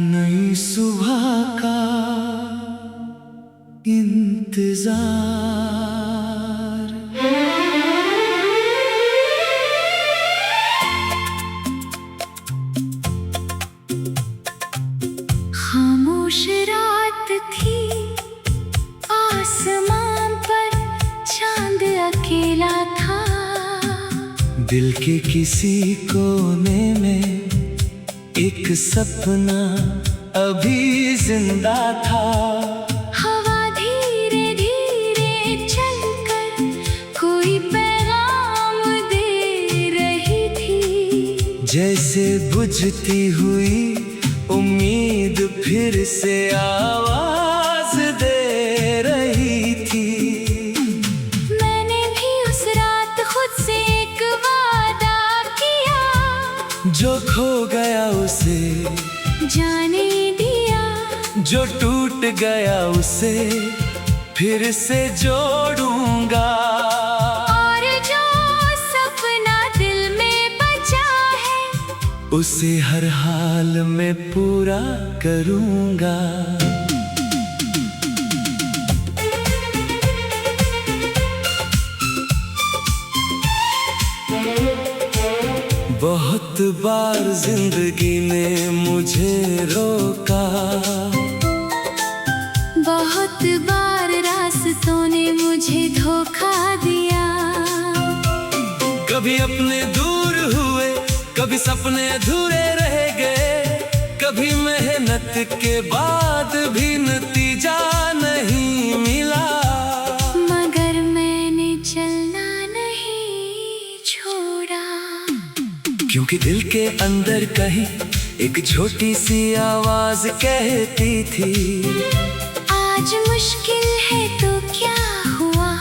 नई सुबह का इंतजार, खामोश रात थी, आसमान पर चांद अकेला था। दिल के किसी कोने में एक सपना अभी जिंदा था। हवा धीरे धीरे चलकर कोई पैगाम दे रही थी। जैसे बुझती हुई उम्मीद फिर से आवाज दे रही थी। मैंने भी उस रात खुद से एक वादा किया, जो खो गया उसे जाने दिया, जो टूट गया उसे फिर से जोड़ूंगा। और जो सपना दिल में बचा है, उसे हर हाल में पूरा करूंगा। बहुत बार जिंदगी ने मुझे रोका, बहुत बार रास्तों ने मुझे धोखा दिया। कभी अपने दूर हुए, कभी सपने अधूरे रह गए, कभी मेहनत के बाद भी नतीजा नहीं मिला। मगर मैंने चलना नहीं छोड़ा, क्योंकि दिल के अंदर कहीं एक छोटी सी आवाज कहती थी, आज मुश्किल है तो क्या हुआ,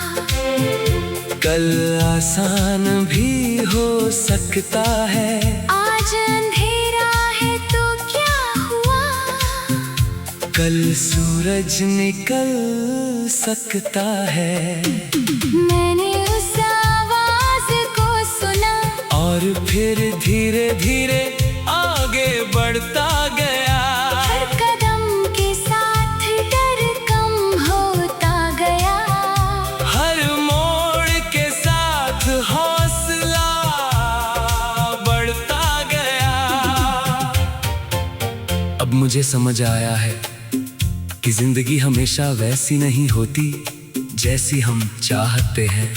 कल आसान भी हो सकता है। आज अंधेरा है तो क्या हुआ, कल सूरज निकल सकता है। मैंने उस आवाज को सुना और फिर धीरे धीरे आगे बढ़ता गया। हर कदम के साथ डर कम होता गया, हर मोड़ के साथ हौसला बढ़ता गया। अब मुझे समझ आया है कि जिंदगी हमेशा वैसी नहीं होती जैसी हम चाहते हैं।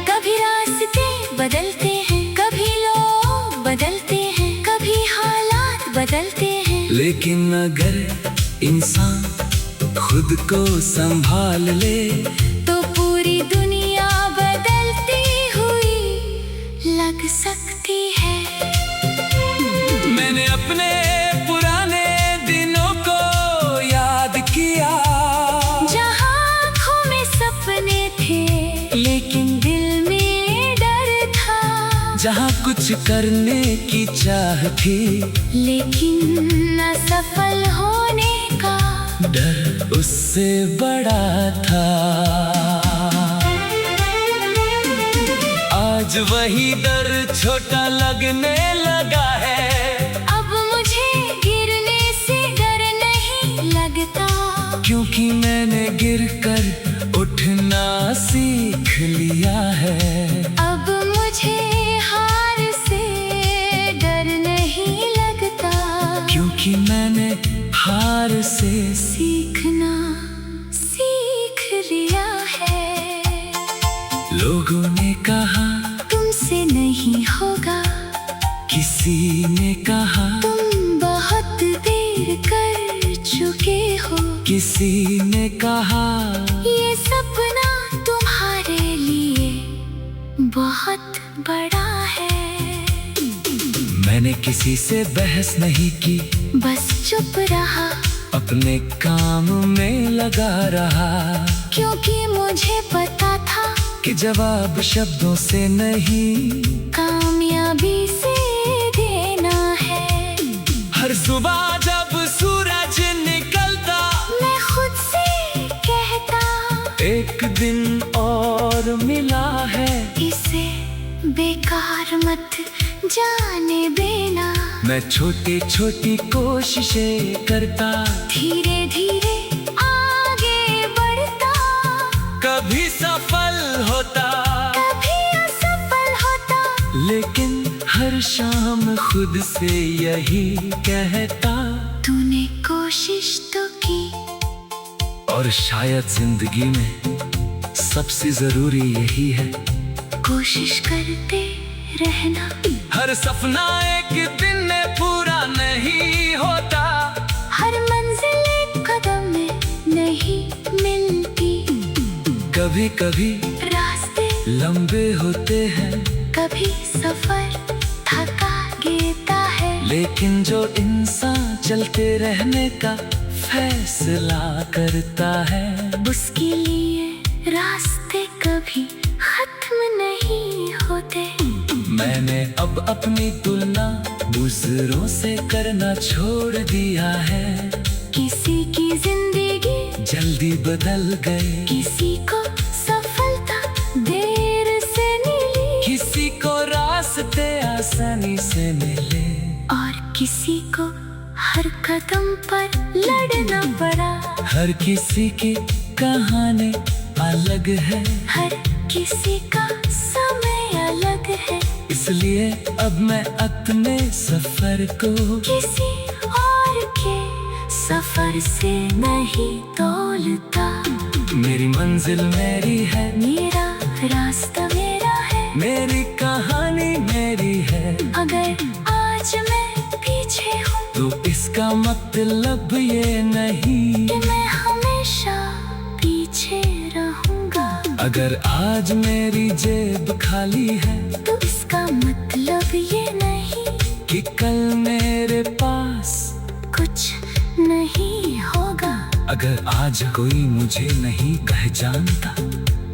कभी रास्ते बदलते हैं, कभी लोग बदलते हैं, कभी हालात बदलते हैं। लेकिन अगर इंसान खुद को संभाल ले, तो पूरी दुनिया बदलती हुई लग सकती है। मैंने अपने पुराने दिनों को याद किया, जहाँ आँखों में सपने थे लेकिन दिल में डर था। जहाँ कुछ करने की चाह थी, लेकिन असफल होने का डर उससे बड़ा था। आज वही डर छोटा लगने लगा है। अब मुझे गिरने से डर नहीं लगता, क्योंकि मैंने गिरकर उठना सीख लिया है। अब मुझे हार से डर नहीं लगता, क्योंकि मैंने हार से सीखना सीख लिया है। लोगों ने कहा तुमसे नहीं होगा, किसी ने कहा तुम बहुत देर कर चुके हो, किसी ने कहा ये सपना तुम्हारे लिए बहुत बड़ा है। मैंने किसी से बहस नहीं की, बस चुप रहा, अपने काम में लगा रहा। क्योंकि मुझे पता था कि जवाब शब्दों से नहीं, कामयाबी से देना है। हर सुबह जब सूरज निकलता, मैं खुद से कहता एक दिन और मिला है। बेकार मत जाने देना। मैं छोटी छोटी कोशिशें करता, धीरे धीरे आगे बढ़ता, कभी सफल होता, कभी असफल होता, लेकिन हर शाम खुद से यही कहता, तूने कोशिश तो की। और शायद जिंदगी में सबसे जरूरी यही है, कोशिश करते रहना। हर सपना एक दिन में पूरा नहीं होता, हर मंजिल एक कदम में नहीं मिलती। कभी कभी रास्ते लंबे होते हैं, कभी सफर थका देता है, लेकिन जो इंसान चलते रहने का फैसला करता है, उसके लिए रास्ते कभी खत्म नहीं होते। मैंने अब अपनी तुलना दूसरों से करना छोड़ दिया है। किसी की जिंदगी जल्दी बदल गए, किसी को सफलता देर से मिली, किसी को रास्ते आसानी से मिले, और किसी को हर कदम पर लड़ना पड़ा। हर किसी की कहानी अलग है, हर किसी का समय अलग है, इसलिए अब मैं अपने सफर को किसी और के सफर से नहीं तोलता। मेरी मंजिल मेरी है, मेरा रास्ता मेरा है, मेरी कहानी मेरी है। अगर आज मैं पीछे हूँ तो इसका मतलब ये नहीं कि मैं हमेशा पीछे रहूँगा। अगर आज मेरी जेब खाली है, तो इसका मतलब ये नहीं कि कल मेरे पास कुछ नहीं होगा। अगर आज कोई मुझे नहीं पहचानता,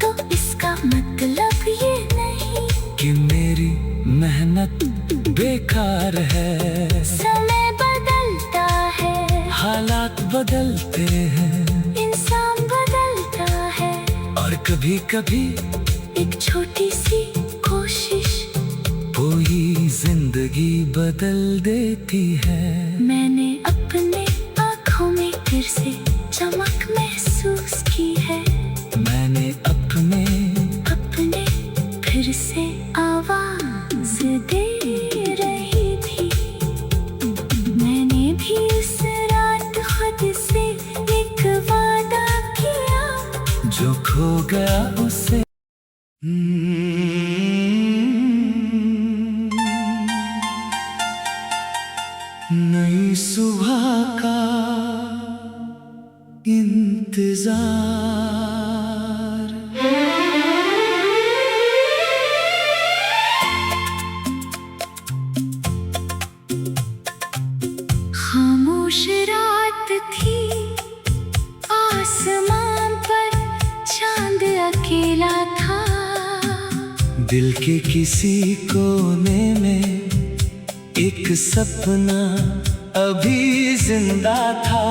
तो इसका मतलब ये नहीं कि मेरी मेहनत बेकार है। समय बदलता है, हालात बदलते हैं, इंसान बदलता है, और कभी कभी एक छोटी सी कोशिश पूरी जिंदगी बदल देती है। मैंने अपने आँखों में फिर से चमक महसूस की है। मैंने अपने फिर से आवाज दे रही थी। मैंने भी उस रात खुद से एक वादा किया, जो खो गया उसे नई सुबह का इंतजार। खामोश रात थी, आसमान पर चांद अकेला था। दिल के किसी कोने में एक सपना अभी जिंदा था।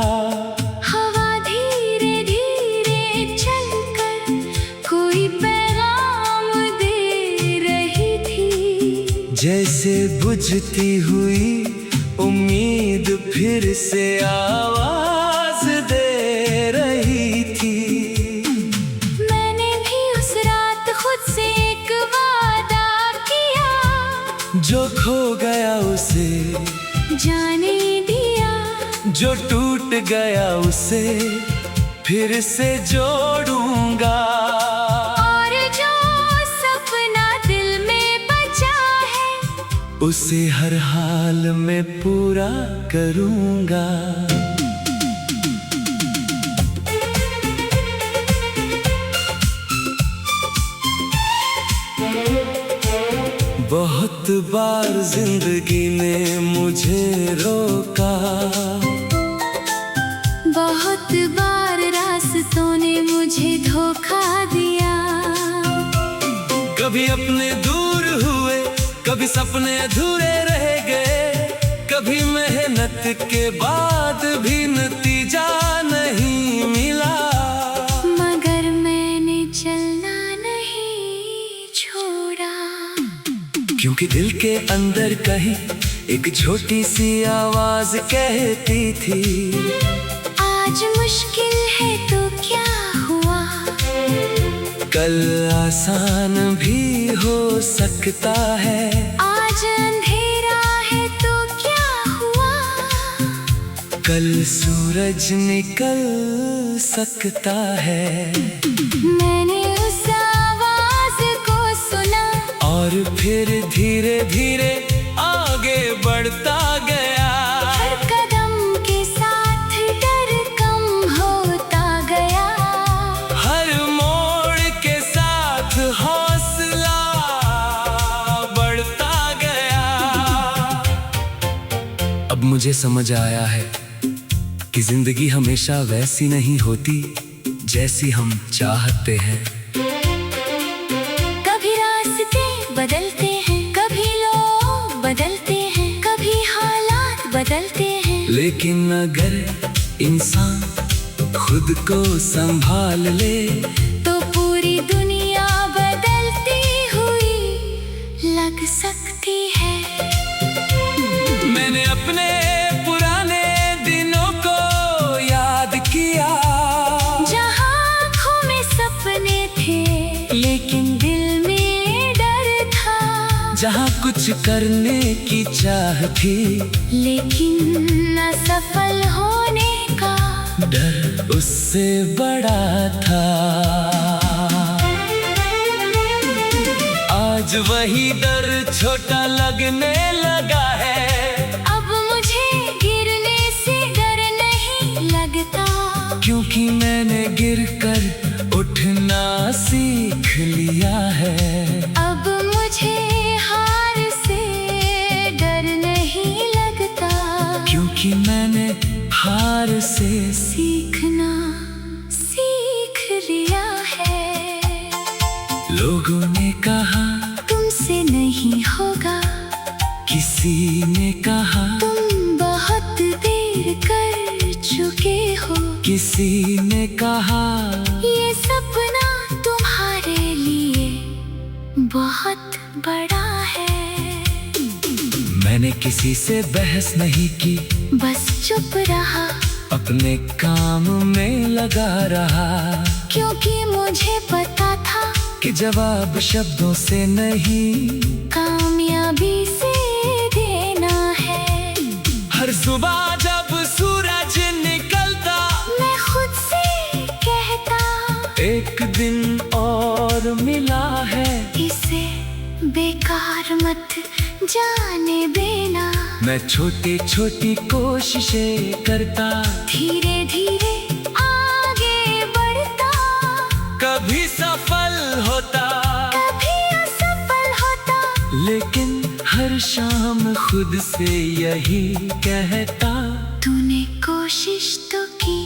हवा धीरे धीरे चलकर कोई पैगाम दे रही थी। जैसे बुझती हुई उम्मीद फिर से आवाज दे रही थी। मैंने भी उस रात खुद से एक वादा किया, जो खो गया उसे जाने दिया, जो टूट गया उसे फिर से जोड़ूंगा। और जो सपना दिल में बचा है, उसे हर हाल में पूरा करूंगा। बहुत बार जिंदगी ने मुझे रोका, बहुत बार रास्तों ने मुझे धोखा दिया। कभी अपने दूर हुए, कभी सपने अधूरे रह गए, कभी मेहनत के बाद भी नतीजा नहीं मिला। मगर मैंने चलना नहीं छोड़ा। क्योंकि दिल के अंदर कहीं एक छोटी सी आवाज कहती थी, आज मुश्किल है तो क्या हुआ, कल आसान भी हो सकता है। आज अंधेरा है तो क्या हुआ, कल सूरज निकल सकता है। मैंने उस आवाज को सुना और फिर धीरे धीरे आगे बढ़ता गया। हर कदम के साथ डर कम होता गया, हर मोड़ के साथ हौसला बढ़ता गया। अब मुझे समझ आया है कि जिंदगी हमेशा वैसी नहीं होती जैसी हम चाहते हैं। कभी रास्ते बदलते हैं, कभी लोग बदलते हैं, कभी हालात बदलते हैं, लेकिन अगर इंसान खुद को संभाल ले तो पूरी दुनिया बदलती हुई लग सकती है। मैंने अपने पुराने दिनों को याद किया, जहाँ आँखों में सपने थे लेकिन दिल में डर था, जहाँ कुछ करने की चाह थी लेकिन असफल होने का डर उससे बड़ा था। आज वही डर छोटा लगने लगा है। अब मुझे गिरने से डर नहीं लगता, क्योंकि मैंने गिरकर उठना सीख लिया है। अब मुझे हार से डर नहीं लगता, क्योंकि मैंने हार से सीखना सीख लिया है। लोगों ने कहा तुमसे नहीं होगा, किसी ने कहा तुम बहुत देर कर चुके हो, किसी ने कहा ये सपना तुम्हारे लिए बहुत बड़ा है। मैंने किसी से बहस नहीं की, बस चुप रहा, अपने काम में लगा रहा। क्योंकि मुझे पता था कि जवाब शब्दों से नहीं, कामयाबी से देना है। हर सुबह जब सूरज निकलता, मैं खुद से कहता एक दिन और मिला है, इसे बेकार मत जाने देना। मैं छोटी छोटी कोशिशें करता, धीरे धीरे आगे बढ़ता, कभी सफल होता, कभी असफल होता, लेकिन हर शाम खुद से यही कहता, तूने कोशिश तो की।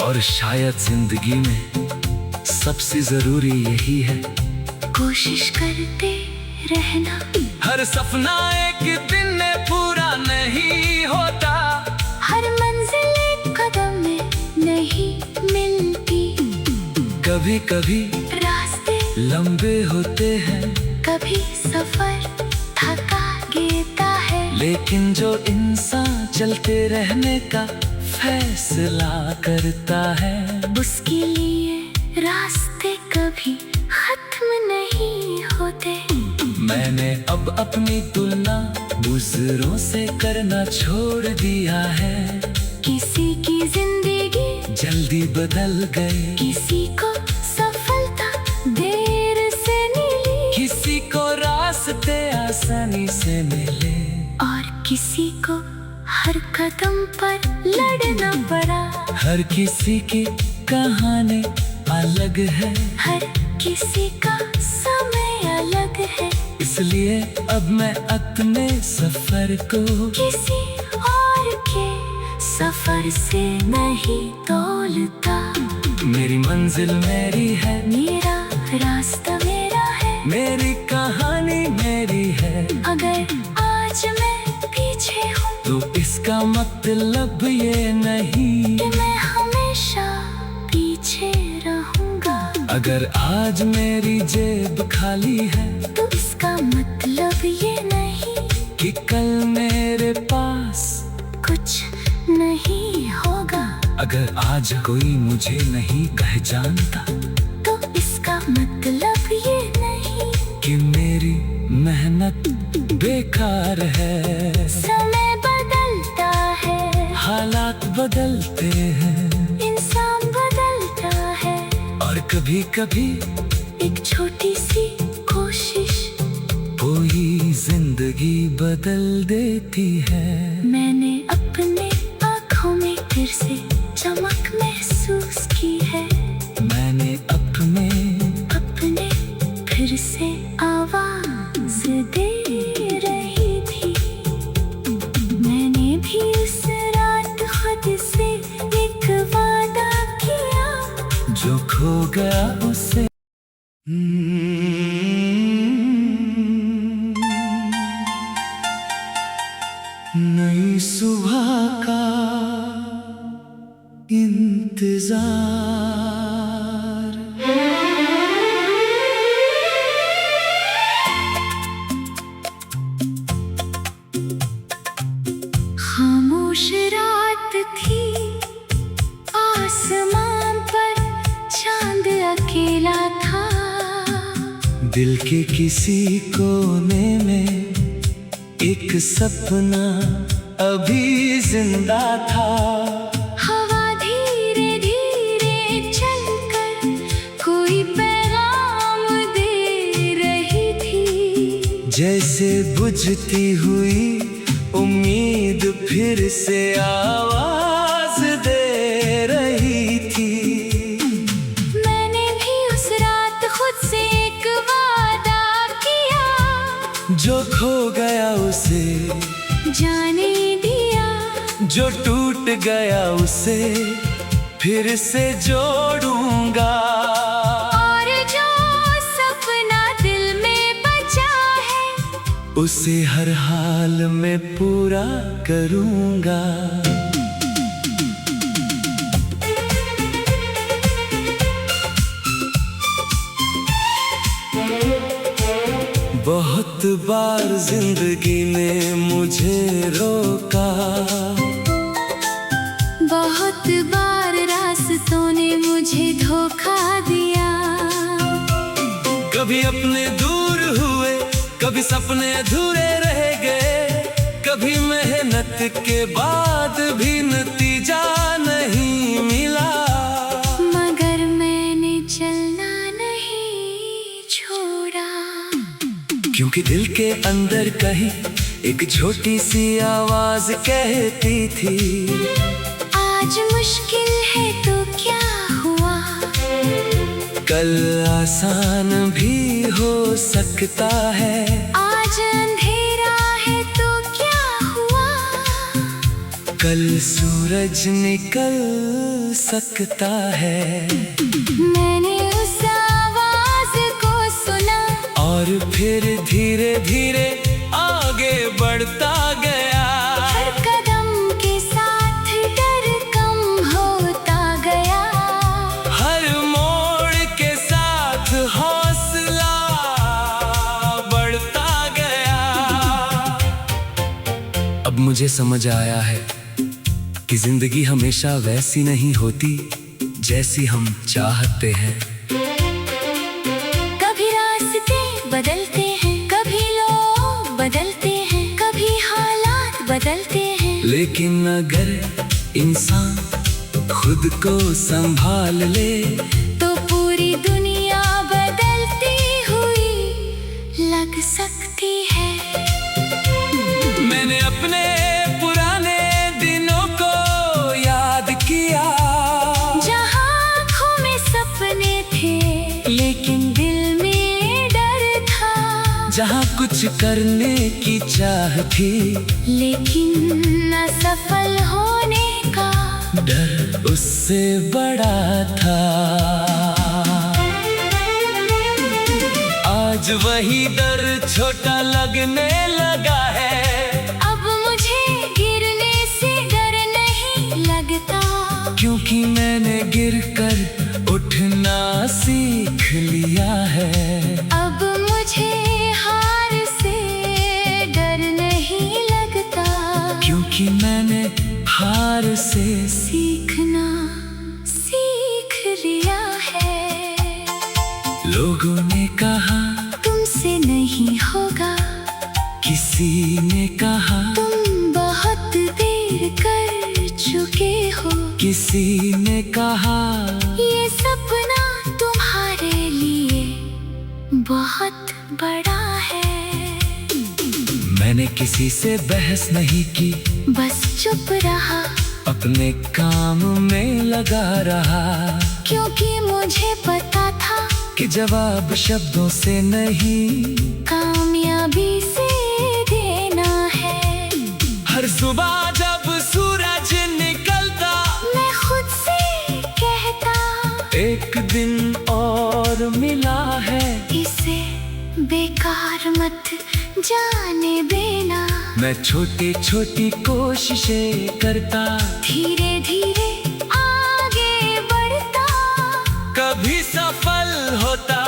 और शायद जिंदगी में सबसे जरूरी यही है, कोशिश करते रहना। हर सपना एक दिन में पूरा नहीं होता, हर मंजिल एक कदम में नहीं मिलती, कभी कभी रास्ते लंबे होते हैं, कभी सफर थका देता है, लेकिन जो इंसान चलते रहने का फैसला करता है, उसके लिए रास्ते कभी खत्म नहीं होते। मैंने अब अपनी तुलना दूसरों से करना छोड़ दिया है। किसी की जिंदगी जल्दी बदल गई, किसी को सफलता देर से मिली, किसी को रास्ते आसानी से मिले, और किसी को हर कदम पर लड़ना पड़ा। हर किसी की कहानी अलग है, हर किसी का समय अलग है, इसलिए अब मैं अपने सफर को किसी और के सफर से नहीं तोलता। मेरी मंजिल मेरी है, मेरा रास्ता मेरा है, मेरी कहानी मेरी है। अगर आज मैं पीछे हूँ तो इसका मतलब ये नहीं कि मैं हमेशा पीछे रहूंगा। अगर आज मेरी जेब खाली है, तो इसका मतलब ये नहीं कि कल मेरे पास कुछ नहीं होगा। अगर आज कोई मुझे नहीं पहचानता तो इसका मतलब ये नहीं कि मेरी मेहनत बेकार है। समय बदलता है, हालात बदलते हैं इंसान बदलता है। और कभी कभी एक छोटी सी कोशिश पूरी जिंदगी बदल देती है। मैंने अपने आँखों में फिर से चमक महसूस की है। मैंने अपने फिर से आवाज दे रही थी। मैंने भी उस रात खुद से एक वादा किया, जो खो गया उसे नई सुबह का इंतजार। खामोश रात थी, आसमान पर चांद अकेला था। दिल के किसी कोने में एक सपना अभी जिंदा था। हवा धीरे धीरे चलकर कोई पैगाम दे रही थी। जैसे बुझती हुई उम्मीद फिर से आवाज दे रही थी। मैंने भी उस रात खुद से एक वादा किया, जो खो गया उसे जाने दिया। जो टूट गया उसे फिर से जोड़ूंगा। और जो सपना दिल में बचा है, उसे हर हाल में पूरा करूंगा। बहुत बार जिंदगी ने मुझे रोका, बहुत बार रास्तों ने मुझे धोखा दिया। कभी अपने दूर हुए, कभी सपने अधूरे रह गए। कभी मेहनत के बाद भी नतीजा नहीं मिला। मगर मैंने चलना नहीं छोड़ा, क्योंकि दिल के अंदर कहीं एक छोटी सी आवाज कहती थी, आज मुश्किल है तो क्या हुआ, कल आसान भी हो सकता है। आज अंधेरा है तो क्या हुआ, कल सूरज निकल सकता है। मैंने उस आवाज को सुना और फिर धीरे धीरे आगे बढ़ता गया। हर कदम के साथ डर कम होता गया, हर मोड़ के साथ हौसला बढ़ता गया। अब मुझे समझ आया है कि जिंदगी हमेशा वैसी नहीं होती जैसी हम चाहते हैं। कभी रास्ते बदलते हैं, कभी लोग बदलते हैं, कभी हालात बदलते हैं। लेकिन अगर इंसान खुद को संभाल ले तो पूरी दुनिया बदलती हुई लग सकती है। मैंने अपने पुराने दिनों को याद किया, जहाँ आँखों में सपने थे लेकिन दिल में डर था। जहाँ कुछ करने की चाह थी लेकिन असफल होने का डर उससे बड़ा था। आज वही डर छोटा लगने लगा है। अब मुझे गिरने से डर नहीं लगता, क्योंकि मैंने गिरकर उठना सीख लिया है। अब मुझे हार से ने कहा तुमसे नहीं होगा, किसी ने कहा तुम बहुत देर कर चुके हो, किसी ने कहा ये सपना तुम्हारे लिए बहुत बड़ा है। मैंने किसी से बहस नहीं की, बस चुप रहा, अपने काम में लगा रहा, क्योंकि मुझे पता था कि जवाब शब्दों से नहीं, कामयाबी से देना है। हर सुबह जब सूरज निकलता मैं खुद से कहता, एक दिन और मिला है, इसे बेकार मत जाने देना। मैं छोटी छोटी कोशिशें करता, धीरे धीरे आगे बढ़ता, कभी सफल होता,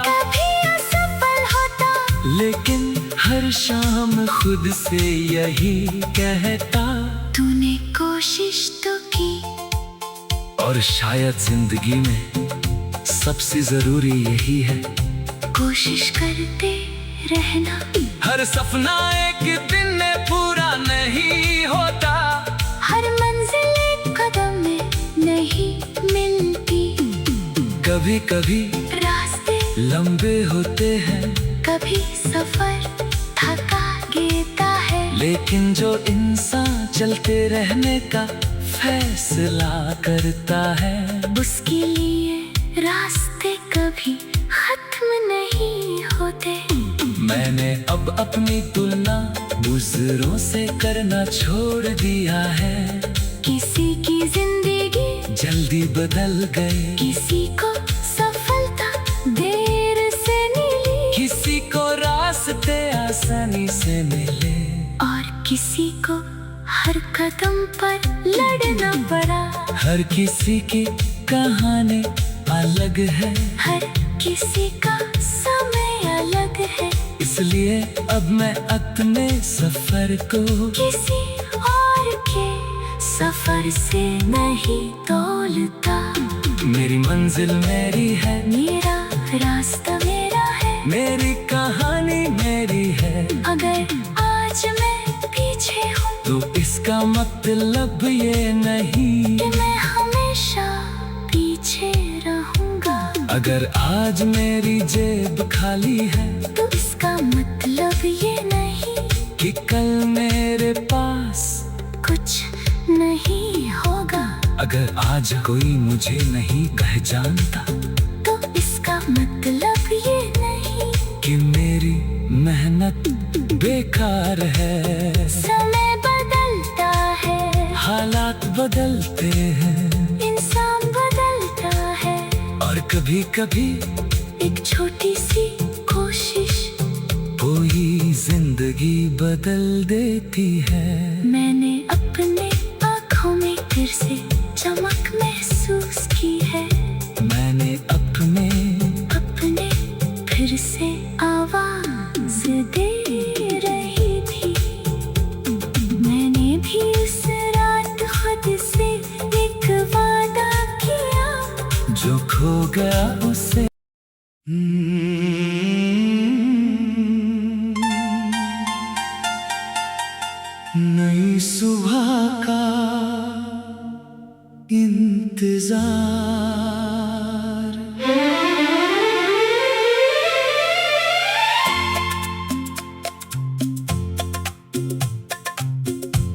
कभी असफल होता, लेकिन हर शाम खुद से यही कहता, तूने कोशिश तो की। और शायद जिंदगी में सबसे जरूरी यही है, कोशिश करते रहना। हर सपना एक दिन में पूरा नहीं होता, हर मंजिल एक कदम में नहीं मिलती, कभी कभी रास्ते लंबे होते हैं, कभी सफर थका देता है, लेकिन जो इंसान चलते रहने का फैसला करता है, उसके लिए रास्ते कभी खत्म नहीं होते। मैंने अब अपनी तुलना दूसरों से करना छोड़ दिया है, किसी की जिंदगी जल्दी बदल गए, किसी को सफलता देर से मिली, किसी को रास्ते आसानी से मिले, और किसी को हर कदम पर लड़ना पड़ा। हर किसी की कहानी अलग है, हर किसी का समय अलग है, इसलिए अब मैं अपने सफर को किसी और के सफर से नहीं तोलता। मेरी मंजिल मेरी है, मेरा रास्ता मेरा है, मेरी कहानी मेरी है, अगर आज मैं पीछे हूँ तो इसका मतलब ये नहीं कि मैं हमेशा पीछे रहूँगा। अगर आज मेरी जेब खाली है, तो इसका मतलब ये नहीं कि कल मेरे पास कुछ नहीं होगा। अगर आज कोई मुझे नहीं पहचानता, तो इसका मतलब ये नहीं कि मेरी मेहनत बेकार है। समय बदलता है, हालात बदलते हैं, इंसान बदलता है, और कभी कभी एक छोटी सी कोशिश कोई जिंदगी बदल देती है। मैंने अपने आँखों में फिर से चमक महसूस की है, मैंने अपने फिर से आवाज दे रही थी। मैंने भी उस रात खुद से एक वादा किया, जो खो गया उसे नई सुबह का इंतजार।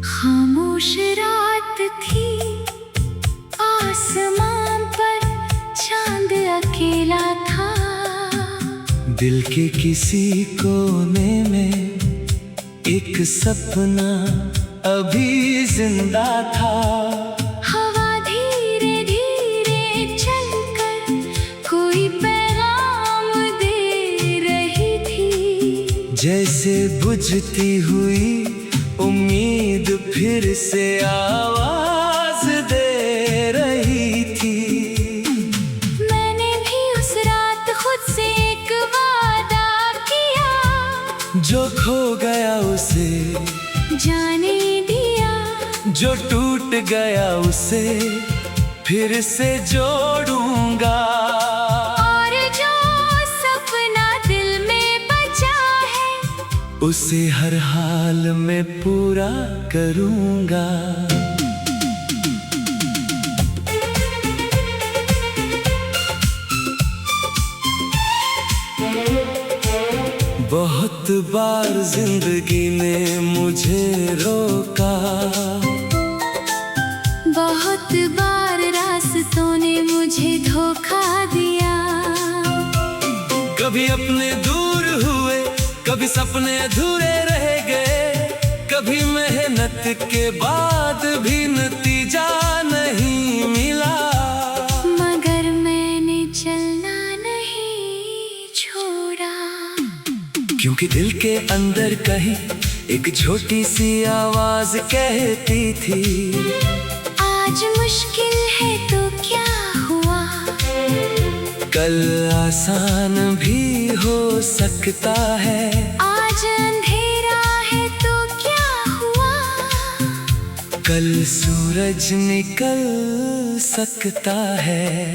खामोश रात थी, आसमान पर चांद अकेला था, दिल के किसी कोने में एक सपना अभी जिंदा था। हवा धीरे धीरे चलकर कोई पैगाम दे रही थी, जैसे बुझती हुई उम्मीद फिर से आवाज दे रही थी। मैंने भी उस रात खुद से एक वादा किया, जो खो गया उसे जाने दिया, जो टूट गया उसे फिर से जोड़ूंगा। और जो सपना उसे हर हाल में पूरा करूंगा। बहुत बार जिंदगी ने मुझे रोका, बहुत बार रास्तों ने मुझे धोखा दिया। कभी अपने दूर हुए, कभी सपने अधूरे रह गए, कभी मेहनत के बाद भी नतीजा नहीं मिला। मगर मैंने चलना नहीं छोड़ा, क्योंकि दिल के अंदर कहीं एक छोटी सी आवाज कहती थी, आज मुश्किल है तो क्या हुआ, कल आसान भी हो सकता है। आज अंधेरा है तो क्या हुआ, कल सूरज निकल सकता है।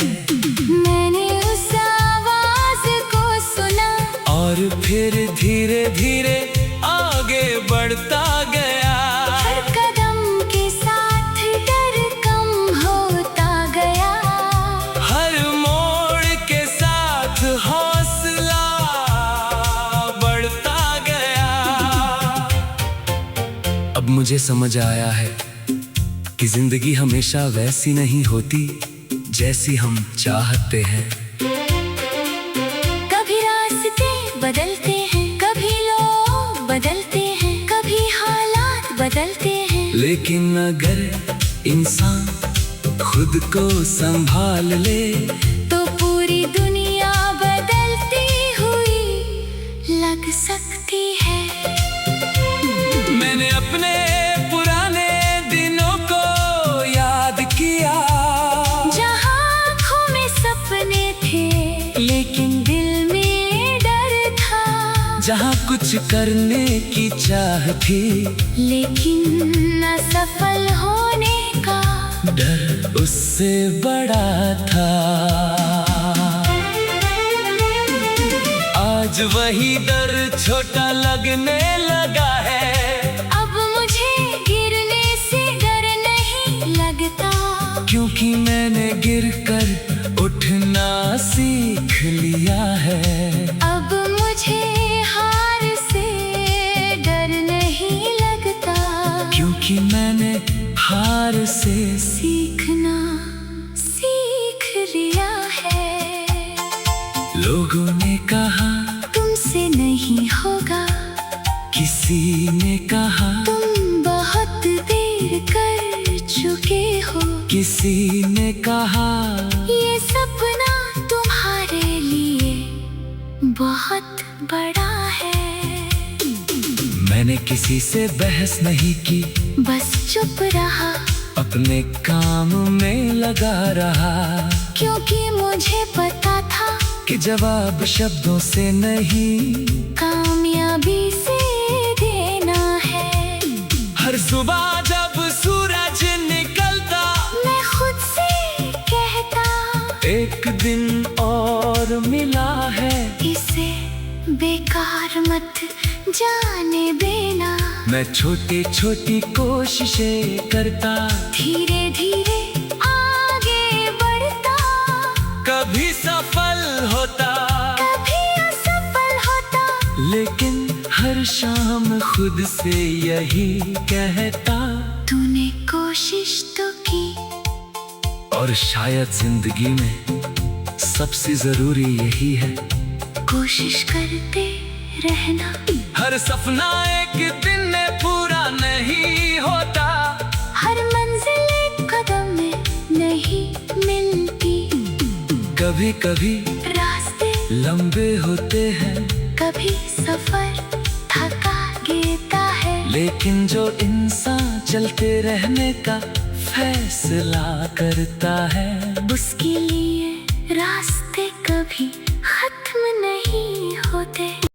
मैंने उस आवाज को सुना और फिर धीरे धीरे आगे बढ़ता गया। हर कदम के साथ डर कम होता गया, हर मोड़ के साथ हौसला बढ़ता गया। अब मुझे समझ आया है कि जिंदगी हमेशा वैसी नहीं होती जैसी हम चाहते हैं। कभी रास्ते बदलते हैं, कभी लोग बदलते हैं, कभी हालात बदलते हैं, लेकिन अगर इंसान खुद को संभाल ले तो पूरी दुनिया बदलती हुई लग सकती है। मैंने अपने पुराने दिनों को याद किया, जहाँ आँखों में सपने थे लेकिन दिल में डर था, जहाँ कुछ करने की चाह थी लेकिन असफल होने का डर उससे बड़ा था। आज वही डर छोटा लगने लगा है, अब मुझे गिरने से डर नहीं लगता, क्योंकि मैंने गिरकर उठना सीख लिया है। अब मुझे हार से डर नहीं लगता, क्योंकि मैंने हार से सीखना सीख लिया है। लोगों ने कहा तुमसे नहीं होगा, किसी ने कहा तुम बहुत देर कर चुके हो, किसी ने कहा ये सपना तुम्हारे लिए बहुत बड़ा है। मैंने किसी से बहस नहीं की, बस चुप रहा, अपने काम में लगा रहा, क्योंकि मुझे पता था कि जवाब शब्दों से नहीं कामयाबी से देना है। हर सुबह जब सूरज निकलता मैं खुद से कहता, एक दिन और मिला है, इसे बेकार मत जाने देना। मैं छोटी छोटी कोशिशें करता, धीरे धीरे आगे बढ़ता, कभी सफल होता, कभी असफल होता, लेकिन हर शाम खुद से यही कहता, तूने कोशिश तो की। और शायद जिंदगी में सबसे जरूरी यही है, कोशिश करते रहना। हर सपना एक दिन में पूरा नहीं होता, हर मंजिल एक कदम में नहीं मिलती, कभी कभी रास्ते लंबे होते हैं, कभी सफर थका देता है, लेकिन जो इंसान चलते रहने का फैसला करता है, उसके लिए रास्ते कभी खत्म नहीं